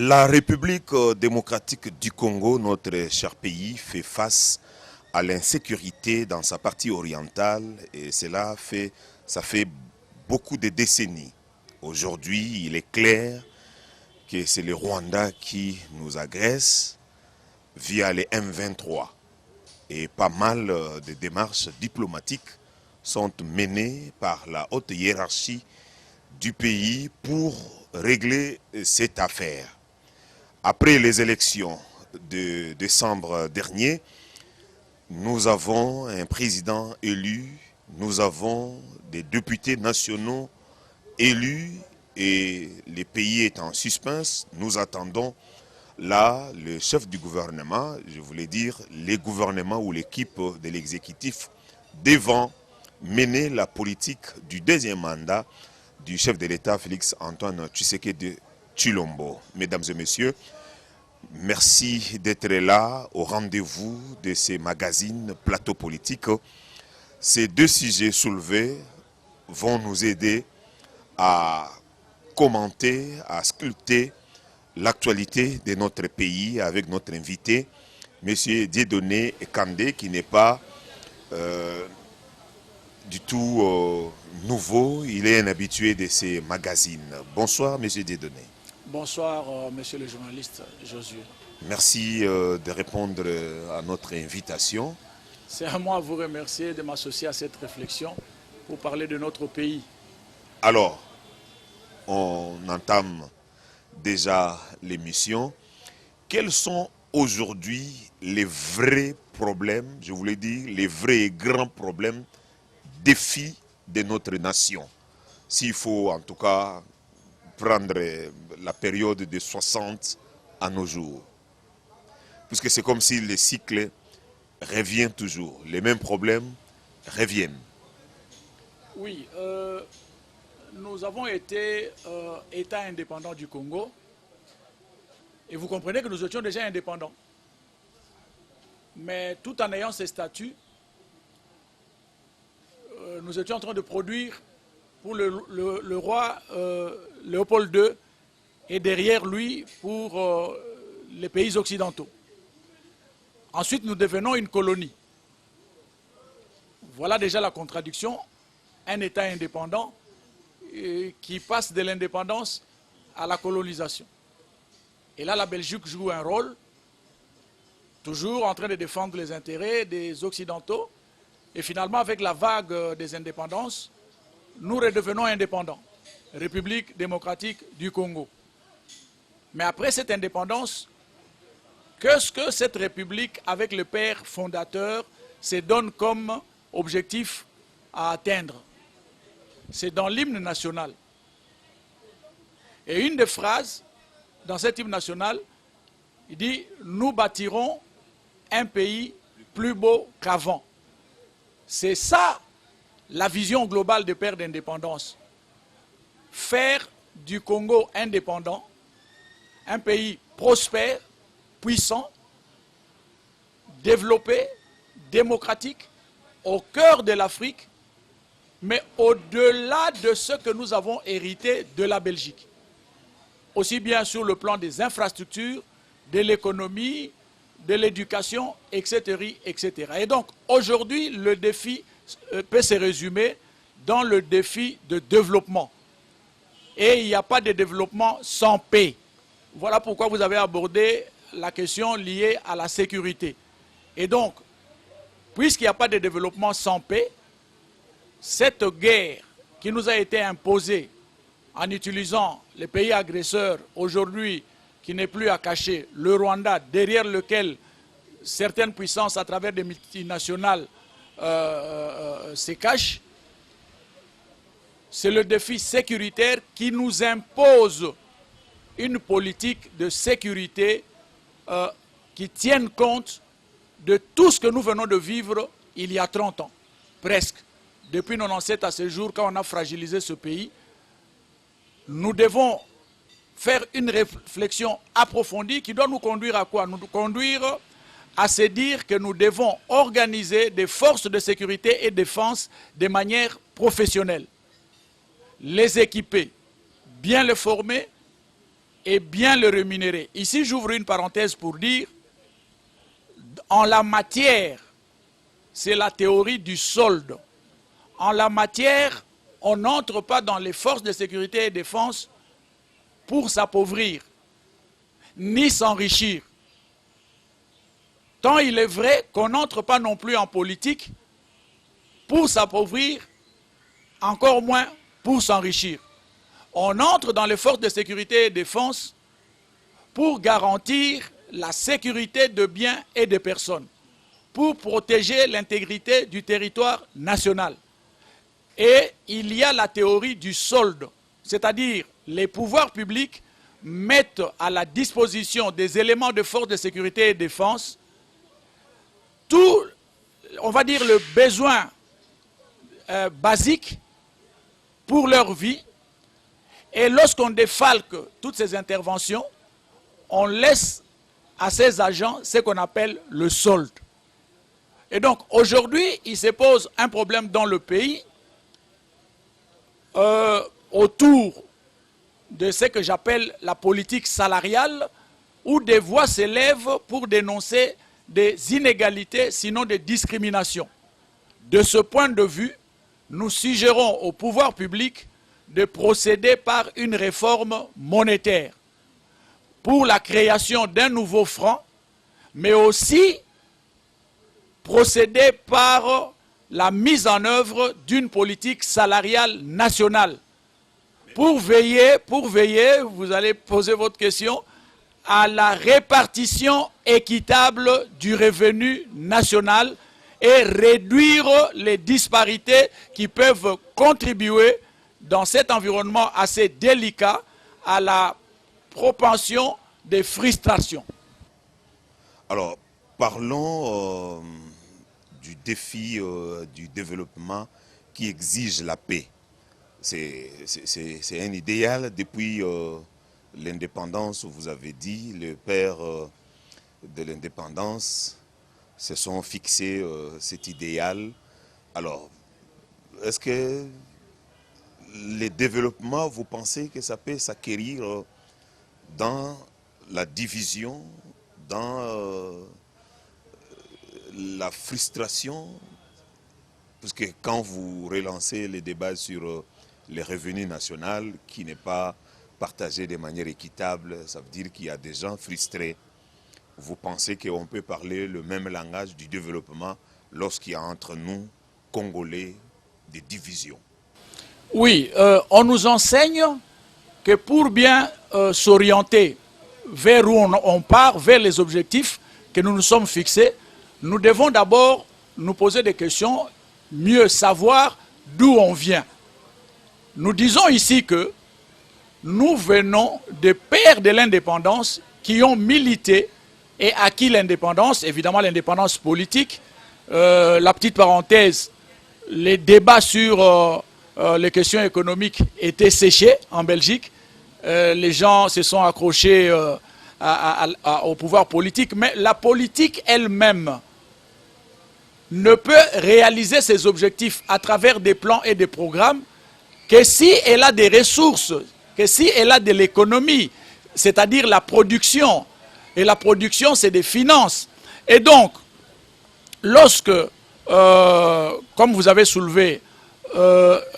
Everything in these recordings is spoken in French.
La République démocratique du Congo, notre cher pays, fait face à l'insécurité dans sa partie orientale et ça fait beaucoup de décennies. Aujourd'hui, il est clair que c'est le Rwanda qui nous agresse via les M23. Et pas mal de démarches diplomatiques sont menées par la haute hiérarchie du pays pour régler cette affaire. Après les élections de décembre dernier, nous avons un président élu, nous avons des députés nationaux élus et le pays est en suspense. Nous attendons là le chef du gouvernement, je voulais dire les gouvernements ou l'équipe de l'exécutif devant mener la politique du deuxième mandat du chef de l'État Félix Antoine Tshisekedi Tshilombo. Mesdames et messieurs, merci d'être là au rendez-vous de ces magazines plateau politique. Ces deux sujets soulevés vont nous aider à commenter, à sculpter l'actualité de notre pays avec notre invité, M. Dieudonné Kandé, qui n'est pas du tout nouveau, il est un habitué de ces magazines. Bonsoir, M. Dieudonné. Bonsoir, monsieur le journaliste Josué. Merci de répondre à notre invitation. C'est à moi de vous remercier de m'associer à cette réflexion pour parler de notre pays. Alors, on entame déjà l'émission. Quels sont aujourd'hui les vrais problèmes, je voulais dire, les vrais et grands problèmes, défis de notre nation? S'il faut en tout cas prendre la période de 60 à nos jours. Puisque c'est comme si le cycle revient toujours, les mêmes problèmes reviennent. Oui, nous avons été État indépendant du Congo et vous comprenez que nous étions déjà indépendants. Mais tout en ayant ces statuts, nous étions en train de produire pour le roi Léopold II et derrière lui pour les pays occidentaux. Ensuite, nous devenons une colonie. Voilà déjà la contradiction. Un État indépendant qui passe de l'indépendance à la colonisation. Et là, la Belgique joue un rôle, toujours en train de défendre les intérêts des Occidentaux. Et finalement, avec la vague des indépendances, nous redevenons indépendants. République démocratique du Congo. Mais après cette indépendance, qu'est-ce que cette République, avec le père fondateur, se donne comme objectif à atteindre? C'est dans l'hymne national. Et une des phrases dans cet hymne national, il dit « Nous bâtirons un pays plus beau qu'avant ». C'est ça la vision globale des pères d'indépendance. Faire du Congo indépendant un pays prospère, puissant, développé, démocratique, au cœur de l'Afrique, mais au-delà de ce que nous avons hérité de la Belgique. Aussi bien sur le plan des infrastructures, de l'économie, de l'éducation, etc., etc. Et donc, aujourd'hui, le défi peut se résumer dans le défi de développement. Et il n'y a pas de développement sans paix. Voilà pourquoi vous avez abordé la question liée à la sécurité. Et donc, puisqu'il n'y a pas de développement sans paix, cette guerre qui nous a été imposée en utilisant les pays agresseurs aujourd'hui, qui n'est plus à cacher, le Rwanda, derrière lequel certaines puissances à travers des multinationales se cachent, c'est le défi sécuritaire qui nous impose une politique de sécurité qui tienne compte de tout ce que nous venons de vivre il y a 30 ans, presque. Depuis 97 à ce jour, quand on a fragilisé ce pays, nous devons faire une réflexion approfondie qui doit nous conduire à quoi? Nous conduire à se dire que nous devons organiser des forces de sécurité et de défense de manière professionnelle. Les équiper, bien les former, et bien le rémunérer. Ici, j'ouvre une parenthèse pour dire, en la matière, c'est la théorie du solde. En la matière, on n'entre pas dans les forces de sécurité et défense pour s'appauvrir, ni s'enrichir. Tant il est vrai qu'on n'entre pas non plus en politique pour s'appauvrir, encore moins pour s'enrichir. On entre dans les forces de sécurité et défense pour garantir la sécurité de biens et de personnes, pour protéger l'intégrité du territoire national. Et il y a la théorie du solde, c'est-à-dire les pouvoirs publics mettent à la disposition des éléments de force de sécurité et défense tout, on va dire, le besoin basique pour leur vie. Et lorsqu'on défalque toutes ces interventions, on laisse à ces agents ce qu'on appelle le solde. Et donc aujourd'hui, il se pose un problème dans le pays autour de ce que j'appelle la politique salariale, où des voix s'élèvent pour dénoncer des inégalités, sinon des discriminations. De ce point de vue, nous suggérons au pouvoir public de procéder par une réforme monétaire pour la création d'un nouveau franc, mais aussi procéder par la mise en œuvre d'une politique salariale nationale pour veiller, vous allez poser votre question, à la répartition équitable du revenu national et réduire les disparités qui peuvent contribuer dans cet environnement assez délicat à la propension des frustrations. Alors, parlons du défi du développement qui exige la paix. C'est un idéal depuis l'indépendance, vous avez dit, les pères de l'indépendance se sont fixés cet idéal. Alors, est-ce que les développements, vous pensez que ça peut s'acquérir dans la division, dans la frustration? Parce que quand vous relancez les débats sur les revenus nationaux qui n'est pas partagé de manière équitable, ça veut dire qu'il y a des gens frustrés. Vous pensez qu'on peut parler le même langage du développement lorsqu'il y a entre nous, Congolais, des divisions? Oui, on nous enseigne que pour bien s'orienter vers où on part, vers les objectifs que nous nous sommes fixés, nous devons d'abord nous poser des questions, mieux savoir d'où on vient. Nous disons ici que nous venons des pères de l'indépendance qui ont milité et acquis l'indépendance, évidemment l'indépendance politique. La petite parenthèse, les débats sur les questions économiques étaient séchés en Belgique. Les gens se sont accrochés au pouvoir politique, mais la politique elle-même ne peut réaliser ses objectifs à travers des plans et des programmes que si elle a des ressources, que si elle a de l'économie, c'est-à-dire la production. Et la production, c'est des finances. Et donc, lorsque, comme vous avez soulevé,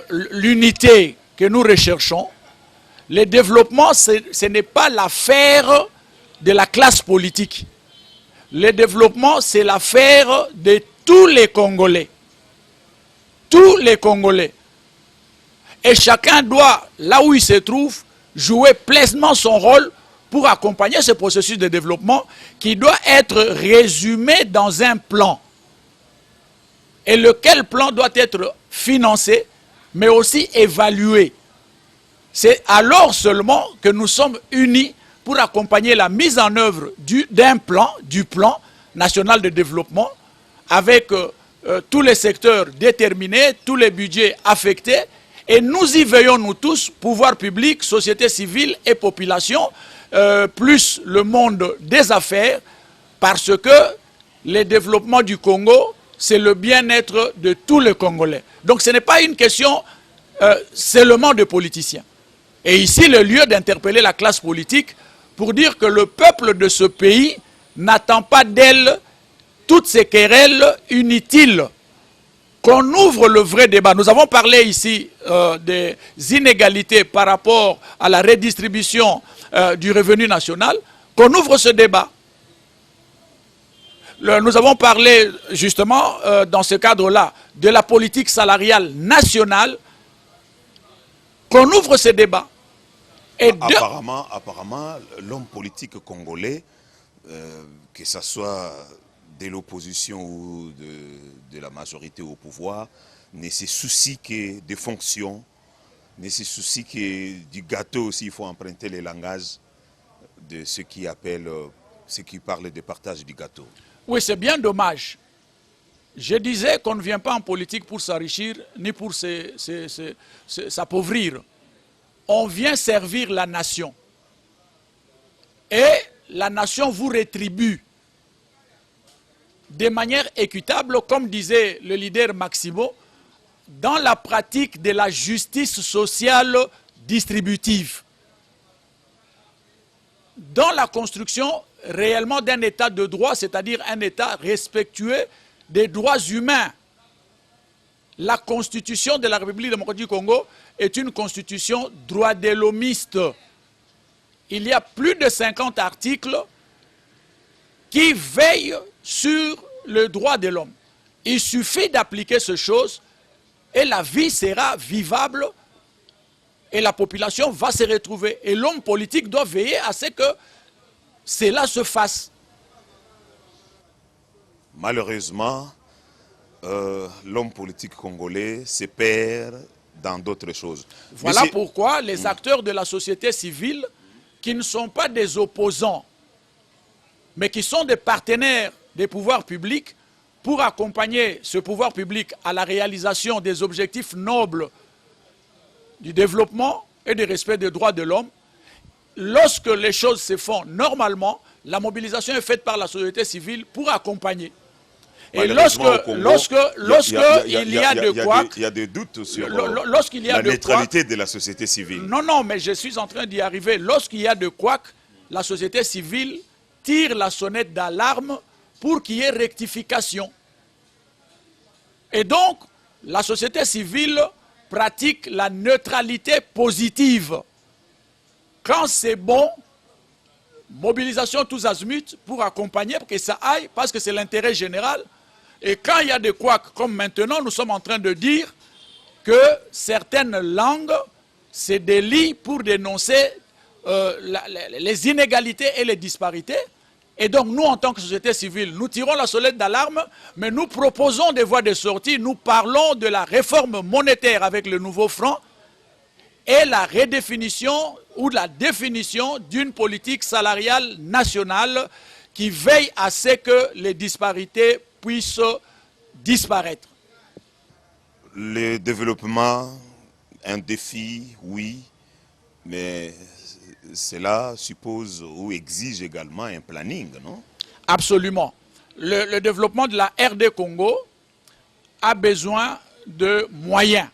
l'unité que nous recherchons, le développement, ce n'est pas l'affaire de la classe politique. Le développement, c'est l'affaire de tous les Congolais. Tous les Congolais. Et chacun doit, là où il se trouve, jouer pleinement son rôle pour accompagner ce processus de développement qui doit être résumé dans un plan. Et lequel plan doit être financé, mais aussi évalué. C'est alors seulement que nous sommes unis pour accompagner la mise en œuvre d'un plan, du plan national de développement, avec tous les secteurs déterminés, tous les budgets affectés, et nous y veillons nous tous, pouvoir public, société civile et population, plus le monde des affaires, parce que le développement du Congo, c'est le bien-être de tous les Congolais. Donc ce n'est pas une question seulement de politiciens. Et ici, le lieu d'interpeller la classe politique pour dire que le peuple de ce pays n'attend pas d'elle toutes ces querelles inutiles. Qu'on ouvre le vrai débat. Nous avons parlé ici des inégalités par rapport à la redistribution du revenu national. Qu'on ouvre ce débat. Nous avons parlé justement dans ce cadre-là de la politique salariale nationale. Qu'on ouvre ce débat. Et apparemment, l'homme politique congolais, que ce soit de l'opposition ou de la majorité au pouvoir, ne se soucie que des fonctions, ne se soucie que du gâteau aussi. Il faut emprunter le langage de ceux qui appellent, ceux qui parlent de partage du gâteau. Oui, c'est bien dommage. Je disais qu'on ne vient pas en politique pour s'enrichir ni pour s'appauvrir. On vient servir la nation. Et la nation vous rétribue de manière équitable, comme disait le leader Maximo, dans la pratique de la justice sociale distributive. Dans la construction réellement d'un état de droit, c'est-à-dire un état respectueux des droits humains. La constitution de la République démocratique du Congo est une constitution droit de l'homiste. Il y a plus de 50 articles qui veillent sur le droit de l'homme. Il suffit d'appliquer ces choses et la vie sera vivable et la population va se retrouver. Et l'homme politique doit veiller à ce que cela se fasse. Malheureusement, l'homme politique congolais se perd dans d'autres choses. Voilà pourquoi les acteurs de la société civile, qui ne sont pas des opposants, mais qui sont des partenaires des pouvoirs publics, pour accompagner ce pouvoir public à la réalisation des objectifs nobles du développement et du respect des droits de l'homme, lorsque les choses se font normalement, la mobilisation est faite par la société civile pour accompagner. Et lorsqu'il y a de quoi... Il y a des doutes sur la neutralité de la société civile. Non, non, mais je suis en train d'y arriver. Lorsqu'il y a de quoi, la société civile tire la sonnette d'alarme pour qu'il y ait rectification. Et donc, la société civile pratique la neutralité positive. Quand c'est bon, mobilisation tous azimuts pour accompagner, pour que ça aille, parce que c'est l'intérêt général. Et quand il y a des couacs, comme maintenant, nous sommes en train de dire que certaines langues, c'est des lits pour dénoncer les inégalités et les disparités. Et donc, nous, en tant que société civile, nous tirons la sonnette d'alarme, mais nous proposons des voies de sortie. Nous parlons de la réforme monétaire avec le nouveau franc et la redéfinition ou la définition d'une politique salariale nationale qui veille à ce que les disparités puissent disparaître. Le développement, un défi, oui, mais cela suppose ou exige également un planning, non? Absolument. Le développement de la RD Congo a besoin de moyens.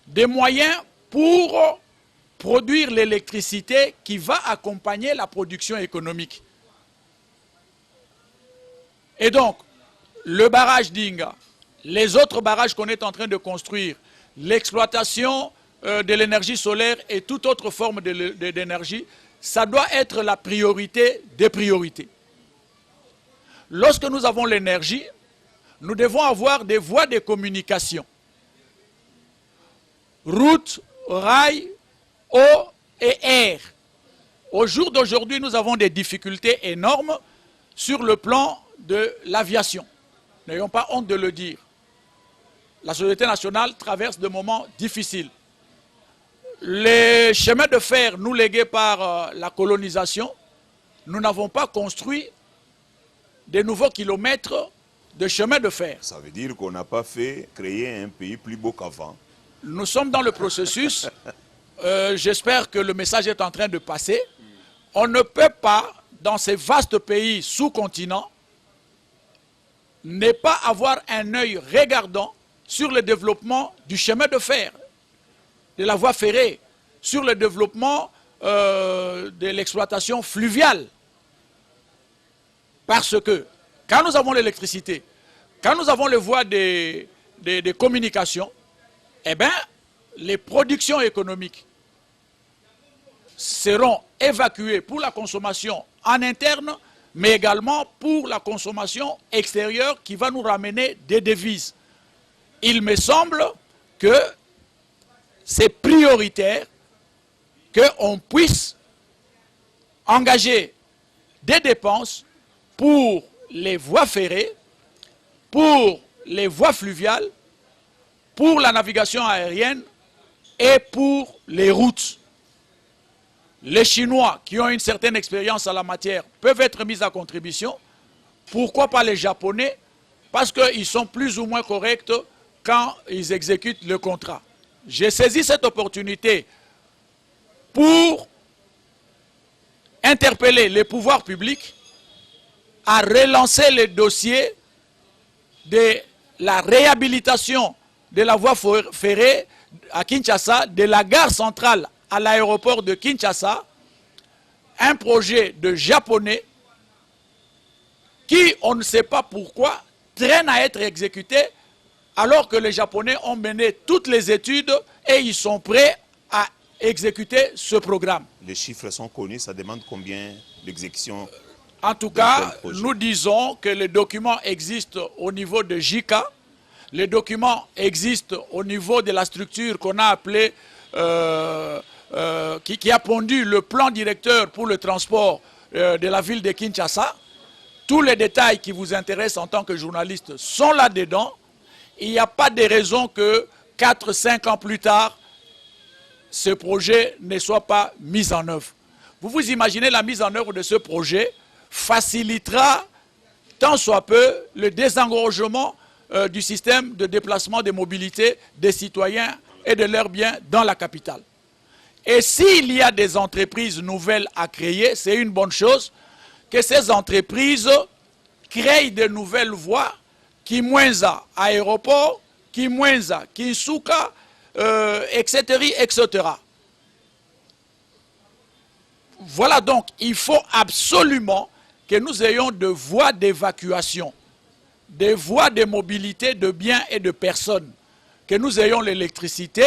Des moyens pour produire l'électricité qui va accompagner la production économique. Et donc, le barrage d'Inga, les autres barrages qu'on est en train de construire, l'exploitation de l'énergie solaire et toute autre forme d'énergie, ça doit être la priorité des priorités. Lorsque nous avons l'énergie, nous devons avoir des voies de communication. Route, rail, eau et air. Au jour d'aujourd'hui, nous avons des difficultés énormes sur le plan de l'aviation. N'ayons pas honte de le dire. La société nationale traverse des moments difficiles. Les chemins de fer nous légués par la colonisation, nous n'avons pas construit de nouveaux kilomètres de chemins de fer. Ça veut dire qu'on n'a pas créer un pays plus beau qu'avant. Nous sommes dans le processus. J'espère que le message est en train de passer. On ne peut pas, dans ces vastes pays sous-continents, ne pas avoir un œil regardant sur le développement du chemin de fer, de la voie ferrée. sur le développement de l'exploitation fluviale. Parce que quand nous avons l'électricité, quand nous avons les voies de communication, eh bien, les productions économiques seront évacuées pour la consommation en interne, mais également pour la consommation extérieure qui va nous ramener des devises. Il me semble que c'est prioritaire qu'on puisse engager des dépenses pour les voies ferrées, pour les voies fluviales, pour la navigation aérienne et pour les routes. Les Chinois qui ont une certaine expérience en la matière peuvent être mis à contribution. Pourquoi pas les Japonais? Parce qu'ils sont plus ou moins corrects quand ils exécutent le contrat. J'ai saisi cette opportunité pour interpeller les pouvoirs publics à relancer le dossier de la réhabilitation de la voie ferrée à Kinshasa, de la gare centrale à l'aéroport de Kinshasa, un projet de Japonais qui, on ne sait pas pourquoi, traîne à être exécuté alors que les Japonais ont mené toutes les études et ils sont prêts à exécuter ce programme. Les chiffres sont connus, ça demande combien l'exécution? En tout cas, nous disons que les documents existent au niveau de JICA, les documents existent au niveau de la structure qu'on a appelée, qui a pondu le plan directeur pour le transport de la ville de Kinshasa. Tous les détails qui vous intéressent en tant que journaliste sont là-dedans. Il n'y a pas de raison que 4-5 ans plus tard, ce projet ne soit pas mis en œuvre. Vous vous imaginez la mise en œuvre de ce projet facilitera tant soit peu le désengorgement du système de déplacement de mobilité des citoyens et de leurs biens dans la capitale. Et s'il y a des entreprises nouvelles à créer, c'est une bonne chose que ces entreprises créent de nouvelles voies qui moins à aéroport, qui moins à Kinsuka, etc., etc. Voilà donc, il faut absolument que nous ayons de voies d'évacuation, des voies de mobilité de biens et de personnes, que nous ayons l'électricité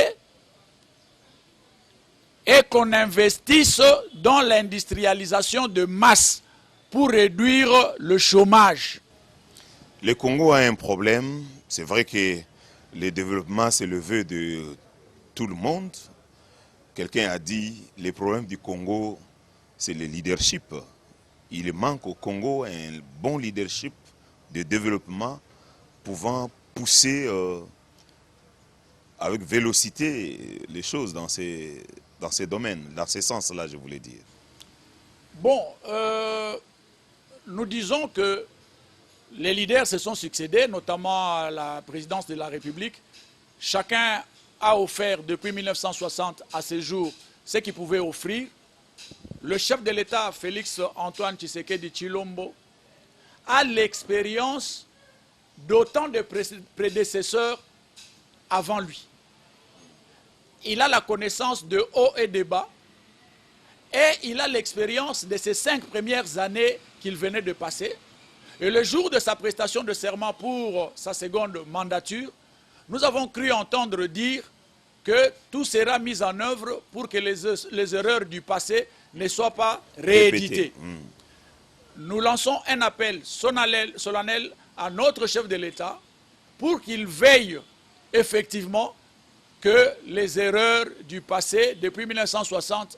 et qu'on investisse dans l'industrialisation de masse pour réduire le chômage. Le Congo a un problème. C'est vrai que le développement, c'est le vœu de tout le monde. Quelqu'un a dit, les problèmes du Congo, c'est le leadership. Il manque au Congo un bon leadership de développement pouvant pousser avec vélocité les choses dans ces domaines, dans ce sens-là, je voulais dire. Bon, nous disons que les leaders se sont succédés, notamment à la présidence de la République. Chacun a offert depuis 1960 à ce jour ce qu'il pouvait offrir. Le chef de l'État, Félix Antoine Tshisekedi Tshilombo, a l'expérience d'autant de prédécesseurs avant lui. Il a la connaissance de haut et de bas et il a l'expérience de ces 5 premières années qu'il venait de passer. Et le jour de sa prestation de serment pour sa seconde mandature, nous avons cru entendre dire que tout sera mis en œuvre pour que les erreurs du passé ne soient pas rééditées. Nous lançons un appel solennel à notre chef de l'État pour qu'il veille effectivement que les erreurs du passé, depuis 1960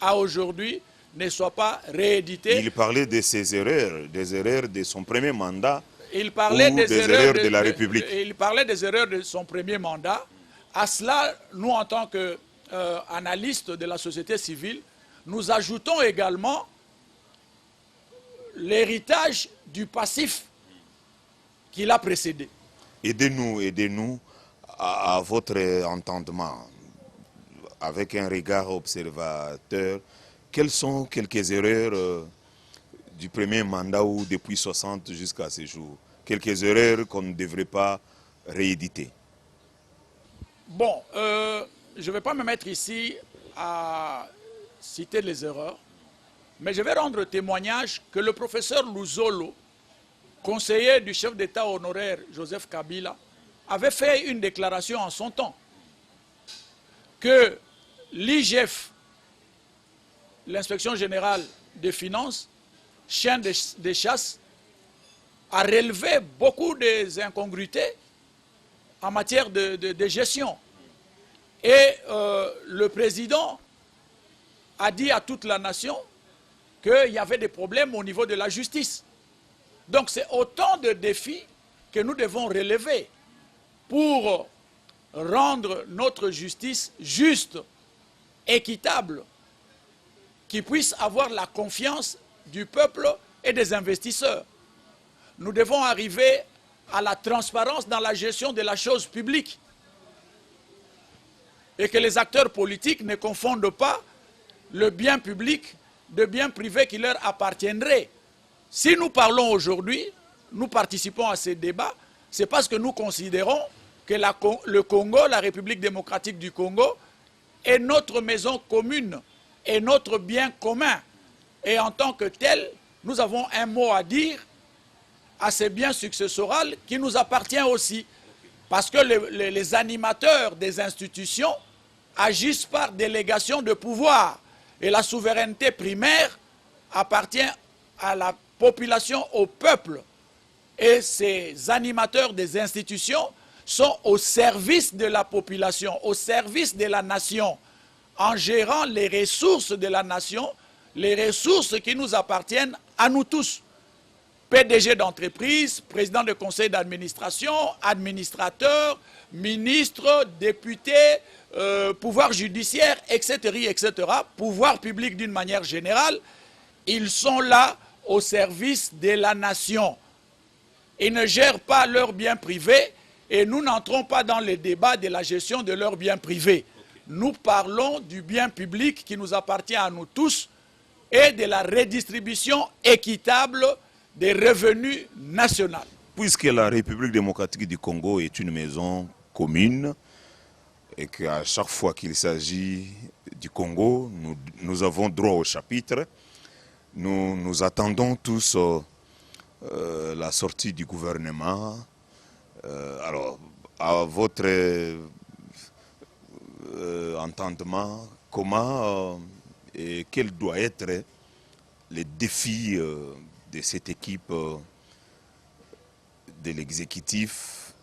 à aujourd'hui, ne soient pas rééditées. Il parlait de ces erreurs, des erreurs de son premier mandat, il parlait ou des erreurs de la République. Il parlait des erreurs de son premier mandat. À cela, nous, en tant qu'analystes de la société civile, nous ajoutons également l'héritage du passif qui l'a précédé. Aidez-nous à votre entendement, avec un regard observateur. Quelles sont quelques erreurs du premier mandat ou depuis 60 jusqu'à ce jour? Quelques erreurs qu'on ne devrait pas rééditer. Bon, je ne vais pas me mettre ici à citer les erreurs, mais je vais rendre témoignage que le professeur Luzolo, conseiller du chef d'État honoraire Joseph Kabila, avait fait une déclaration en son temps que l'IGF, l'inspection générale des finances, chien des chasses, a relevé beaucoup des incongruités en matière de gestion. Et le président a dit à toute la nation qu'il y avait des problèmes au niveau de la justice. Donc c'est autant de défis que nous devons relever pour rendre notre justice juste, équitable, qui puisse avoir la confiance du peuple et des investisseurs. Nous devons arriver à la transparence dans la gestion de la chose publique et que les acteurs politiques ne confondent pas le bien public de bien privé qui leur appartiendrait. Si nous parlons aujourd'hui, nous participons à ces débats, c'est parce que nous considérons que le Congo, la République démocratique du Congo, est notre maison commune, est notre bien commun. Et en tant que tel, nous avons un mot à dire à ces biens successoraux qui nous appartient aussi. Parce que les animateurs des institutions agissent par délégation de pouvoir. Et la souveraineté primaire appartient à la population, au peuple. Et ces animateurs des institutions sont au service de la population, au service de la nation, en gérant les ressources de la nation, les ressources qui nous appartiennent à nous tous. PDG d'entreprise, président de conseil d'administration, administrateur, ministre, député, pouvoir judiciaire, etc., etc., pouvoir public d'une manière générale, ils sont là au service de la nation. Ils ne gèrent pas leurs biens privés et nous n'entrons pas dans les débats de la gestion de leurs biens privés. Nous parlons du bien public qui nous appartient à nous tous et de la redistribution équitable des revenus nationaux. Puisque la République démocratique du Congo est une maison commune et qu'à chaque fois qu'il s'agit du Congo, nous avons droit au chapitre, nous attendons tous la sortie du gouvernement. Alors, à votre entendement, comment et quel doit être les défis de cette équipe de l'exécutif?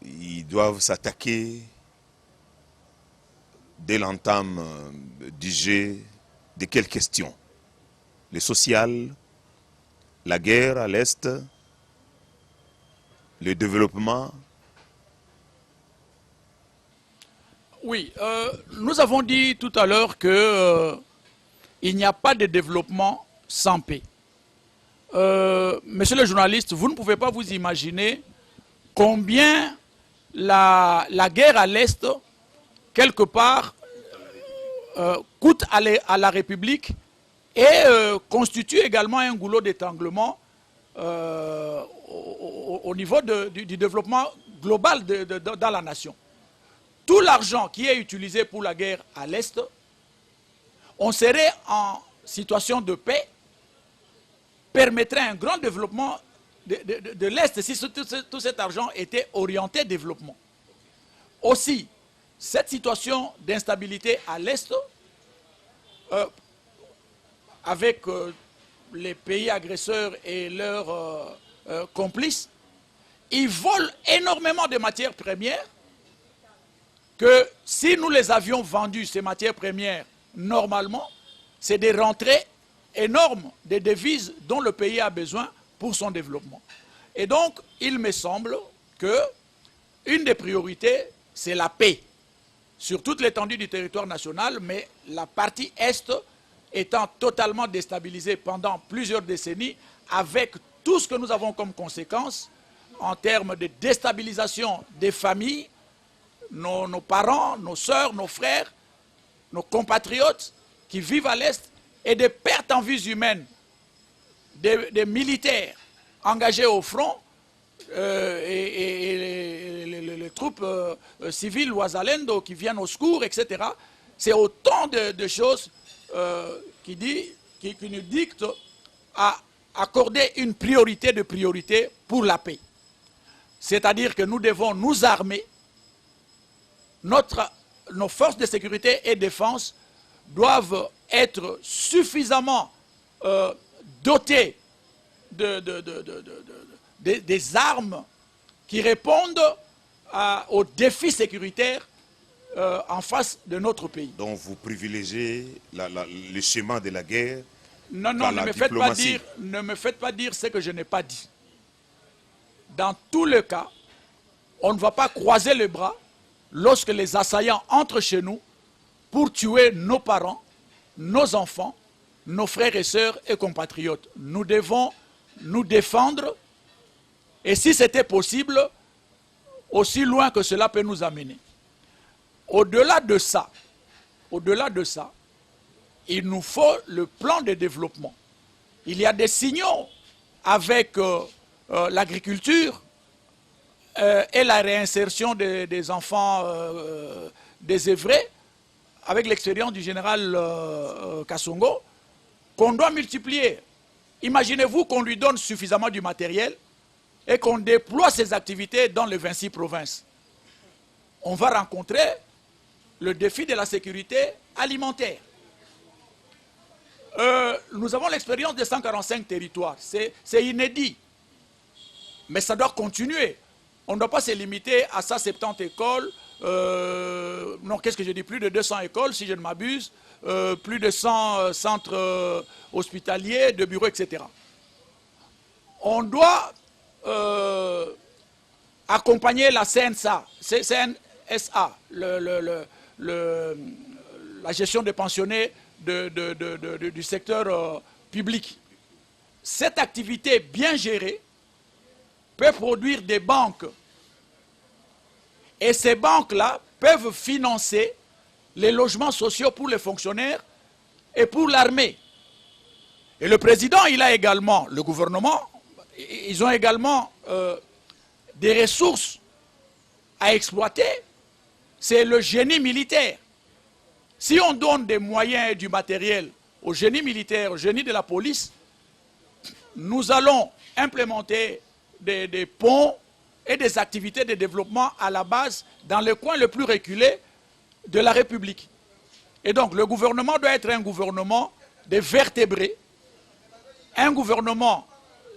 Ils doivent s'attaquer dès l'entame du jeu de quelles questions? Le social, la guerre à l'Est, le développement? Oui, nous avons dit tout à l'heure que il n'y a pas de développement sans paix. Monsieur le journaliste, vous ne pouvez pas vous imaginer combien la guerre à l'Est, quelque part, coûte à la République et constitue également un goulot d'étranglement au niveau du développement global dans la nation. Tout l'argent qui est utilisé pour la guerre à l'Est, on serait en situation de paix, permettrait un grand développement de l'Est si tout cet argent était orienté développement. Aussi, cette situation d'instabilité à l'Est, avec les pays agresseurs et leurs complices, ils volent énormément de matières premières que si nous les avions vendues, ces matières premières, normalement, c'est des rentrées énormes des devises dont le pays a besoin pour son développement. Et donc, il me semble que une des priorités, c'est la paix sur toute l'étendue du territoire national, mais la partie Est étant totalement déstabilisée pendant plusieurs décennies, avec tout ce que nous avons comme conséquence en termes de déstabilisation des familles, nos parents, nos sœurs, nos frères, nos compatriotes qui vivent à l'Est, et des pertes en vies humaines des militaires engagés au front et les troupes civiles Ouazalendo qui viennent au secours, etc. C'est autant de choses qui nous dictent à accorder une priorité de priorité pour la paix. C'est-à-dire que nous devons nous armer, nos forces de sécurité et de défense doivent être suffisamment dotées des armes qui répondent aux défis sécuritaires en face de notre pays. Donc vous privilégiez le chemin de la guerre. Non, ne me faites pas dire ce que je n'ai pas dit. Dans tous les cas, on ne va pas croiser les bras lorsque les assaillants entrent chez nous pour tuer nos parents, nos enfants, nos frères et sœurs et compatriotes. Nous devons nous défendre et si c'était possible, aussi loin que cela peut nous amener. Au-delà de ça, il nous faut le plan de développement. Il y a des signaux avec l'agriculture et la réinsertion des enfants désœuvrés, avec l'expérience du général Kassongo, qu'on doit multiplier. Imaginez-vous qu'on lui donne suffisamment du matériel et qu'on déploie ces activités dans les 26 provinces. On va rencontrer le défi de la sécurité alimentaire. Nous avons l'expérience des 145 territoires. C'est inédit. Mais ça doit continuer. On ne doit pas se limiter à 170 écoles. Non, qu'est-ce que je dis? Plus de 200 écoles, si je ne m'abuse. Plus de 100 centres hospitaliers, de bureaux, etc. On doit accompagner la CNSA, la gestion des pensionnés du secteur public. Cette activité bien gérée peut produire des banques. Et ces banques-là peuvent financer les logements sociaux pour les fonctionnaires et pour l'armée. Et le président, il a également, le gouvernement, ils ont également des ressources à exploiter. C'est le génie militaire. Si on donne des moyens et du matériel au génie militaire, au génie de la police, nous allons implémenter des ponts et des activités de développement à la base dans les coins les plus reculés de la République. Et donc le gouvernement doit être un gouvernement de vertébrés, un gouvernement,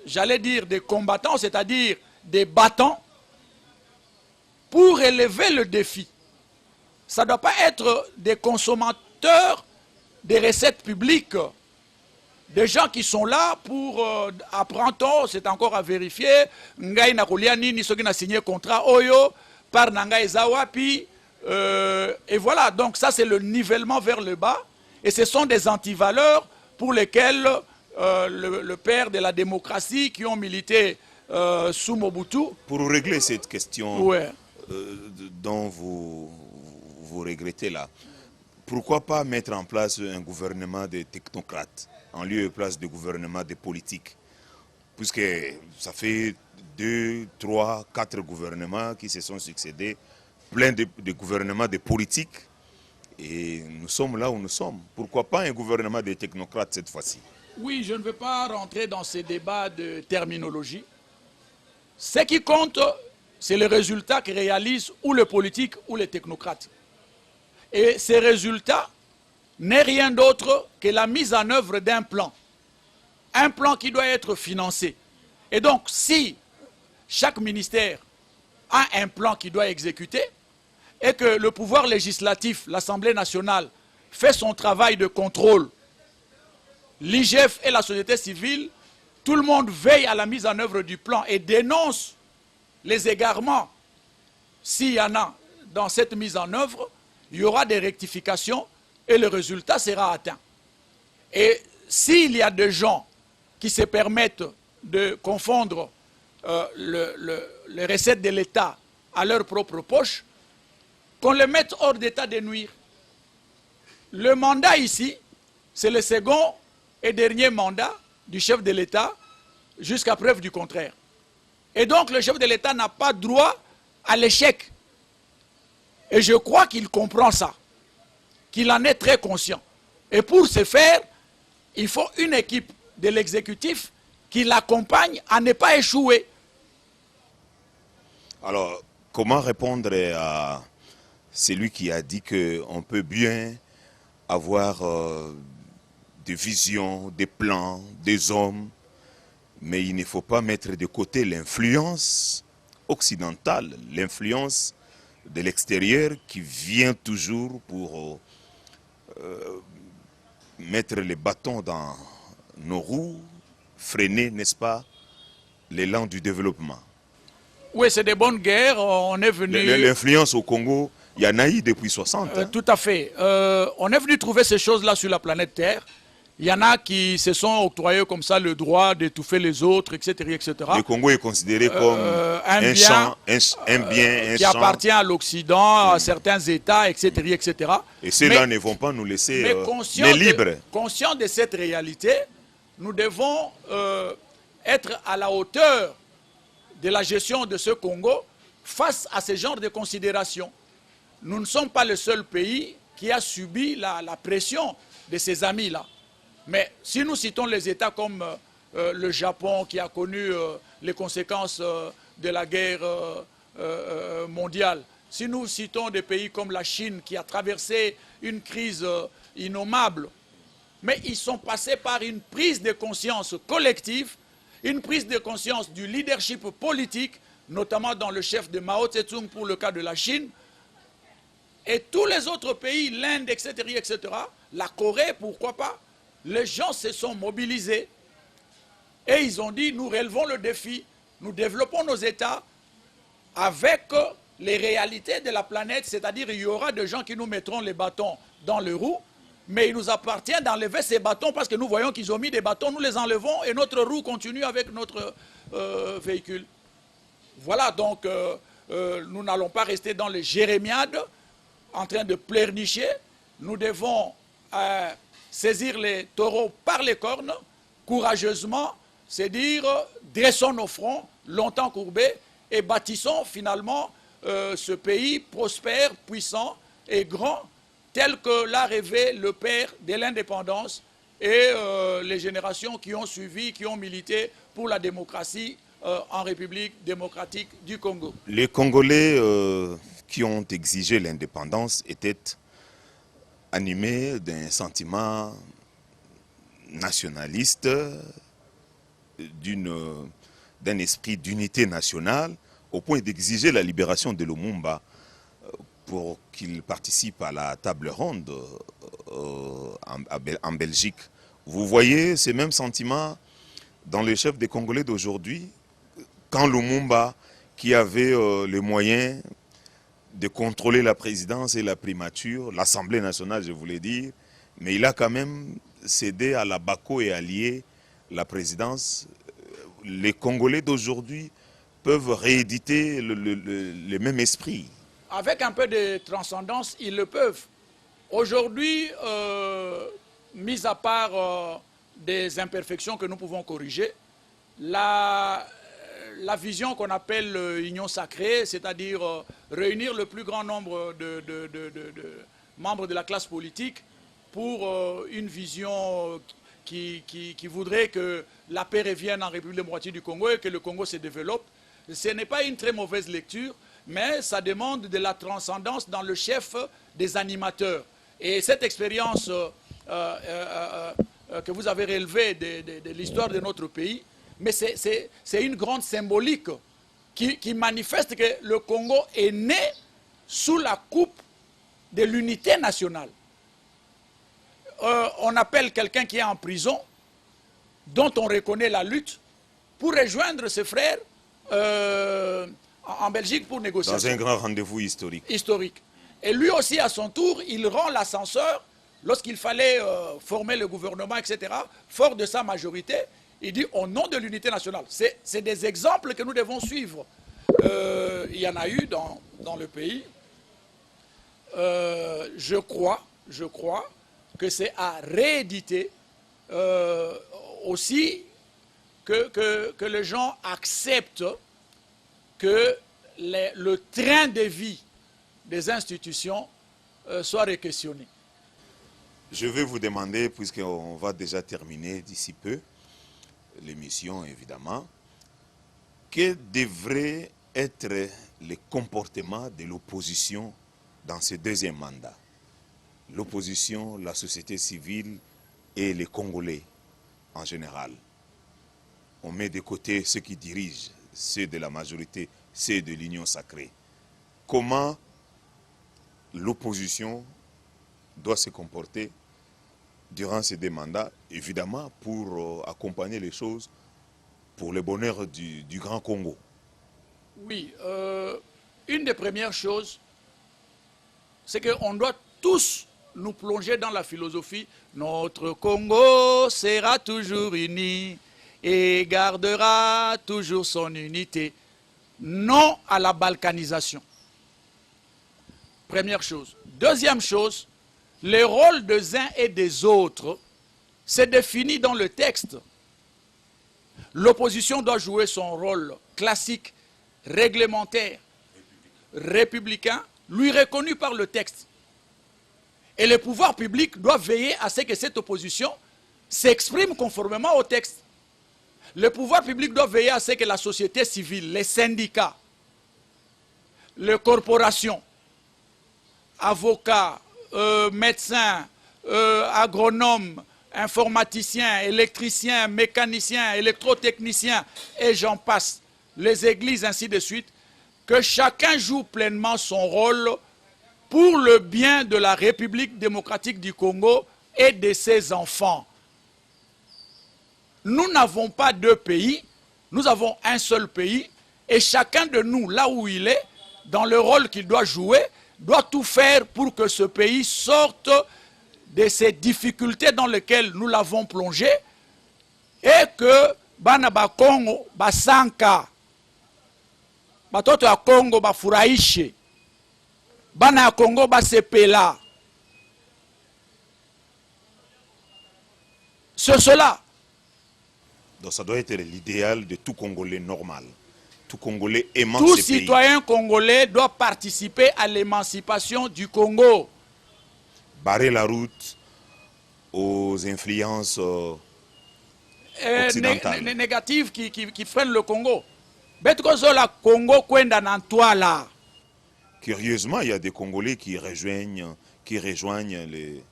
j'allais dire, des combattants, c'est-à-dire des battants, pour élever le défi. Ça ne doit pas être des consommateurs des recettes publiques, des gens qui sont là pour apprendre, c'est encore à vérifier, ngai na kolia nini soki na signé contrat oyo par nanga ezawapi, et voilà, donc ça c'est le nivellement vers le bas, et ce sont des antivaleurs pour lesquelles le père de la démocratie qui ont milité sous Mobutu. Pour régler cette question ouais. dont vous regrettez là, pourquoi pas mettre en place un gouvernement de technocrates en lieu et place de gouvernement de politiques? Puisque ça fait 2, 3, 4 gouvernements qui se sont succédés, plein de gouvernements de politiques, et nous sommes là où nous sommes. Pourquoi pas un gouvernement de technocrates cette fois-ci? Oui, je ne veux pas rentrer dans ces débats de terminologie. Ce qui compte, c'est le résultat que réalisent ou les politiques ou les technocrates. Et ces résultats n'est rien d'autre que la mise en œuvre d'un plan. Un plan qui doit être financé. Et donc, si chaque ministère a un plan qui doit exécuter, et que le pouvoir législatif, l'Assemblée nationale, fait son travail de contrôle, l'IGF et la société civile, tout le monde veille à la mise en œuvre du plan et dénonce les égarements. S'il y en a dans cette mise en œuvre, il y aura des rectifications et le résultat sera atteint. Et s'il y a des gens qui se permettent de confondre les recettes de l'État à leur propre poche, qu'on les mette hors d'état de nuire. Le mandat ici, c'est le second et dernier mandat du chef de l'État jusqu'à preuve du contraire. Et donc le chef de l'État n'a pas droit à l'échec. Et je crois qu'il comprend ça. qu'il en est très conscient. Et pour ce faire, il faut une équipe de l'exécutif qui l'accompagne à ne pas échouer. Alors, comment répondre à celui qui a dit qu'on peut bien avoir des visions, des plans, des hommes, mais il ne faut pas mettre de côté l'influence occidentale, l'influence de l'extérieur qui vient toujours pour mettre les bâtons dans nos roues, freiner, n'est-ce pas, l'élan du développement. Oui, c'est des bonnes guerres. On est venu... L'influence au Congo, il y en a eu depuis 60. Tout à fait. On est venu trouver ces choses-là sur la planète Terre. Il y en a qui se sont octroyés comme ça le droit d'étouffer les autres, etc., etc. Le Congo est considéré comme un bien bien qui appartient à l'Occident, à certains États, etc., etc. Et ceux-là ne vont pas nous laisser libres. Conscients de cette réalité, nous devons être à la hauteur de la gestion de ce Congo face à ce genre de considérations. Nous ne sommes pas le seul pays qui a subi la pression de ces amis-là. Mais si nous citons les États comme le Japon qui a connu les conséquences de la guerre mondiale, si nous citons des pays comme la Chine qui a traversé une crise innommable, mais ils sont passés par une prise de conscience collective, une prise de conscience du leadership politique, notamment dans le chef de Mao Tse-tung pour le cas de la Chine, et tous les autres pays, l'Inde, etc., etc., la Corée, pourquoi pas, les gens se sont mobilisés et ils ont dit, nous relevons le défi, nous développons nos États avec les réalités de la planète, c'est-à-dire il y aura des gens qui nous mettront les bâtons dans les roues, mais il nous appartient d'enlever ces bâtons parce que nous voyons qu'ils ont mis des bâtons, nous les enlevons et notre roue continue avec notre véhicule. Voilà, donc nous n'allons pas rester dans les jérémiades en train de pleurnicher, nous devons saisir les taureaux par les cornes, courageusement, c'est dire dressons nos fronts, longtemps courbés, et bâtissons finalement ce pays prospère, puissant et grand, tel que l'a rêvé le père de l'indépendance et les générations qui ont suivi, qui ont milité pour la démocratie en République démocratique du Congo. Les Congolais qui ont exigé l'indépendance étaient animé d'un nationaliste, d'un esprit d'unité nationale, au point d'exiger la libération de Lumumba pour qu'il participe à la table ronde en Belgique. Vous voyez ces mêmes sentiments dans les chefs des Congolais d'aujourd'hui, quand Lumumba, qui avait les moyens de contrôler la présidence et la primature, l'Assemblée nationale, je voulais dire, mais il a quand même cédé à la Bako et allié la présidence. Les Congolais d'aujourd'hui peuvent rééditer le même esprit. Avec un peu de transcendance, ils le peuvent. Aujourd'hui, mis à part des imperfections que nous pouvons corriger, la vision qu'on appelle union sacrée, c'est-à-dire réunir le plus grand nombre de membres de la classe politique pour une vision qui voudrait que la paix revienne en République démocratique du Congo et que le Congo se développe. Ce n'est pas une très mauvaise lecture, mais ça demande de la transcendance dans le chef des animateurs. Et cette expérience que vous avez relevée de l'histoire de notre pays, mais c'est une grande symbolique qui manifeste que le Congo est né sous la coupe de l'unité nationale. On appelle quelqu'un qui est en prison, dont on reconnaît la lutte, pour rejoindre ses frères en Belgique pour négocier. Dans un grand rendez-vous historique. Et lui aussi, à son tour, il rend l'ascenseur lorsqu'il fallait former le gouvernement, etc., fort de sa majorité. Il dit au nom de l'unité nationale. C'est des exemples que nous devons suivre. Il y en a eu dans le pays. Je crois que c'est à rééditer aussi que les gens acceptent que le train de vie des institutions soit re-questionné. Je vais vous demander, puisqu'on va déjà terminer d'ici peu l'émission, évidemment, quels devraient être les comportements de l'opposition dans ce deuxième mandat? L'opposition, la société civile et les Congolais en général. On met de côté ceux qui dirigent, ceux de la majorité, ceux de l'union sacrée. Comment l'opposition doit se comporter durant ces deux mandats, évidemment pour accompagner les choses pour le bonheur du Grand Congo? Oui, une des premières choses, c'est qu'on doit tous nous plonger dans la philosophie. Notre Congo sera toujours uni et gardera toujours son unité. Non à la balkanisation. Première chose. Deuxième chose, les rôles des uns et des autres, c'est défini dans le texte. L'opposition doit jouer son rôle classique, réglementaire, républicain, lui reconnu par le texte. Et les pouvoirs publics doivent veiller à ce que cette opposition s'exprime conformément au texte. Les pouvoirs publics doivent veiller à ce que la société civile, les syndicats, les corporations, avocats, médecins, agronomes, informaticiens, électriciens, mécaniciens, électrotechniciens, et j'en passe, les églises, ainsi de suite, que chacun joue pleinement son rôle pour le bien de la République démocratique du Congo et de ses enfants. Nous n'avons pas deux pays, nous avons un seul pays, et chacun de nous, là où il est, dans le rôle qu'il doit jouer, doit tout faire pour que ce pays sorte de ces difficultés dans lesquelles nous l'avons plongé, et que bana ba Congo basanka, batoto ya Congo bafurahishe, bana ya Congo basepela. C'est cela. Donc ça doit être l'idéal de tout Congolais normal. Tout Congolais aimant Tout ce pays. Tout citoyen congolais doit participer à l'émancipation du Congo. Barrer la route aux influences occidentales. Négatives qui freinent le Congo. Congo kwenda na ntwala. Curieusement, il y a des Congolais qui rejoignent les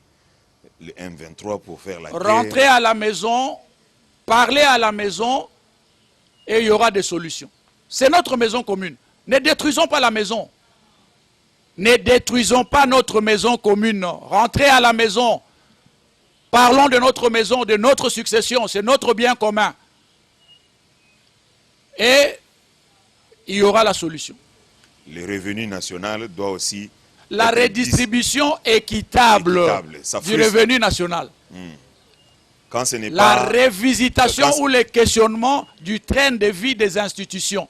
M23 pour faire la guerre. Rentrer à la maison, parler à la maison, et il y aura des solutions. C'est notre maison commune. Ne détruisons pas la maison. Ne détruisons pas notre maison commune. Rentrez à la maison. Parlons de notre maison, de notre succession. C'est notre bien commun. Et il y aura la solution. Le revenu national doit aussi... La redistribution équitable du revenu national. Quand ce n'est la pas... révisitation ou le questionnement du train de vie des institutions.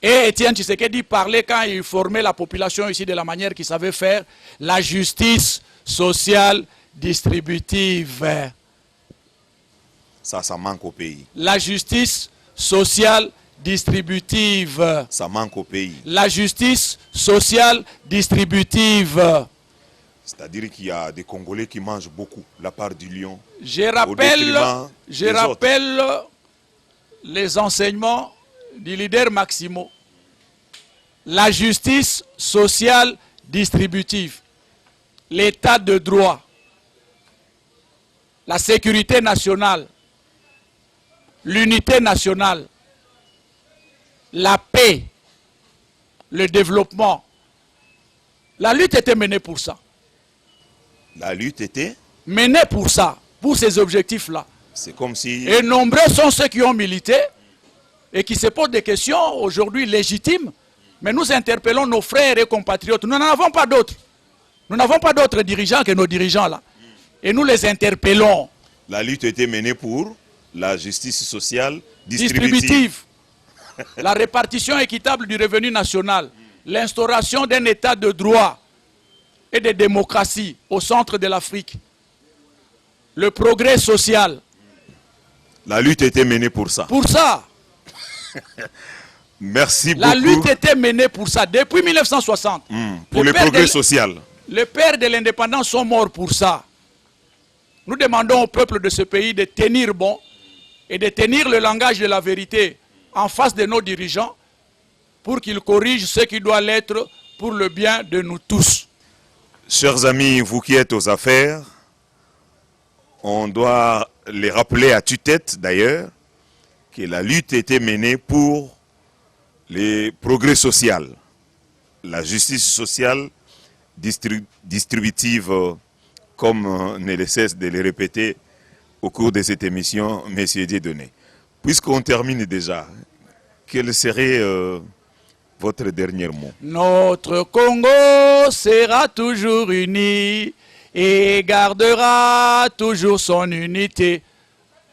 Et Étienne Tshisekedi parlait quand il formait la population ici de la manière qu'il savait faire la justice sociale distributive. Ça manque au pays. La justice sociale distributive. Ça manque au pays. La justice sociale distributive. C'est-à-dire qu'il y a des Congolais qui mangent beaucoup la part du lion. Je rappelle les enseignements du leader Maximo. La justice sociale distributive, l'état de droit, la sécurité nationale, l'unité nationale, la paix, le développement. La lutte était menée pour ça. La lutte était menée pour ça, pour ces objectifs-là. C'est comme si... Et nombreux sont ceux qui ont milité et qui se posent des questions aujourd'hui légitimes. Mais nous interpellons nos frères et compatriotes. Nous n'en avons pas d'autres. Nous n'avons pas d'autres dirigeants que nos dirigeants là. Et nous les interpellons. La lutte était menée pour la justice sociale distributive. La répartition équitable du revenu national. L'instauration d'un état de droit et de démocratie au centre de l'Afrique. Le progrès social. La lutte était menée pour ça. Pour ça. Merci beaucoup. La lutte était menée pour ça depuis 1960. Pour le progrès social. Les pères de l'indépendance sont morts pour ça. Nous demandons au peuple de ce pays de tenir bon et de tenir le langage de la vérité en face de nos dirigeants pour qu'ils corrigent ce qui doit l'être pour le bien de nous tous. Chers amis, vous qui êtes aux affaires, on doit les rappeler à tue-tête d'ailleurs que la lutte était menée pour les progrès sociaux, la justice sociale distributive, comme ne cesse de le répéter au cours de cette émission, M. Dieudonné. Puisqu'on termine déjà, quel serait votre dernier mot? Notre Congo sera toujours uni et gardera toujours son unité.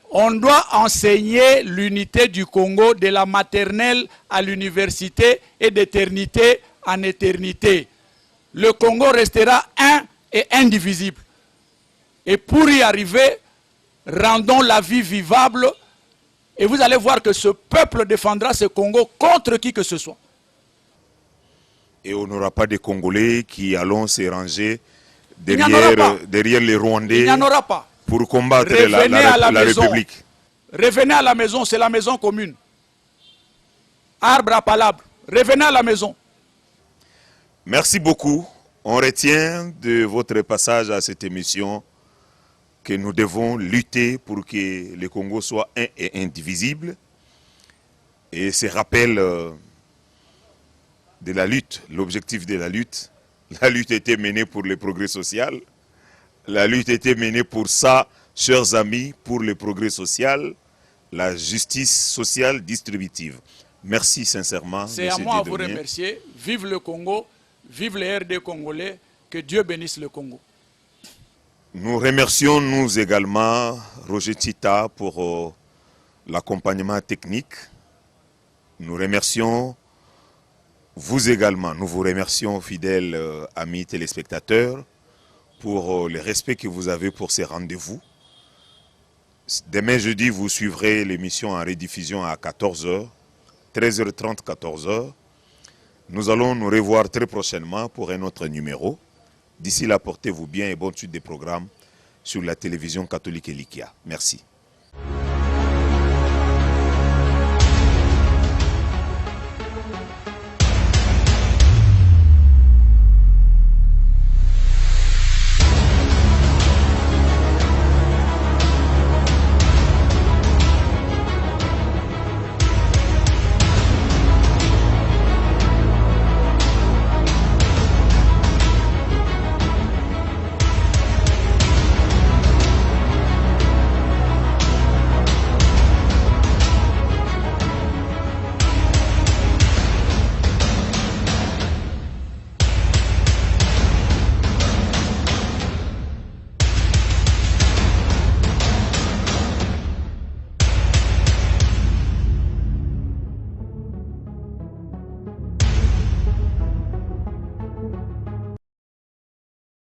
On doit enseigner l'unité du Congo de la maternelle à l'université et d'éternité en éternité. Le Congo restera un et indivisible. Et pour y arriver, rendons la vie vivable et vous allez voir que ce peuple défendra ce Congo contre qui que ce soit. Et on n'aura pas de Congolais qui allons se ranger derrière les Rwandais. Il n'y en aura pas. Pour combattre la République. Revenez à la maison, c'est la maison commune. Arbre à palabre. Revenez à la maison. Merci beaucoup. On retient de votre passage à cette émission que nous devons lutter pour que le Congo soit un et indivisible. Et ce rappel de la lutte, l'objectif de la lutte était menée pour le progrès social. La lutte était menée pour ça, chers amis, pour le progrès social, la justice sociale distributive. Merci sincèrement. C'est à moi à vous remercier. Vive le Congo, vive les RD congolais, que Dieu bénisse le Congo. Nous remercions nous également Roger Tita pour l'accompagnement technique. Nous remercions vous également. Nous vous remercions, fidèles amis téléspectateurs, pour le respect que vous avez pour ces rendez-vous. Demain jeudi, vous suivrez l'émission en rediffusion à 14h, 13h30, 14h. Nous allons nous revoir très prochainement pour un autre numéro. D'ici là, portez-vous bien et bonne suite des programmes sur la télévision catholique Elikia. Merci.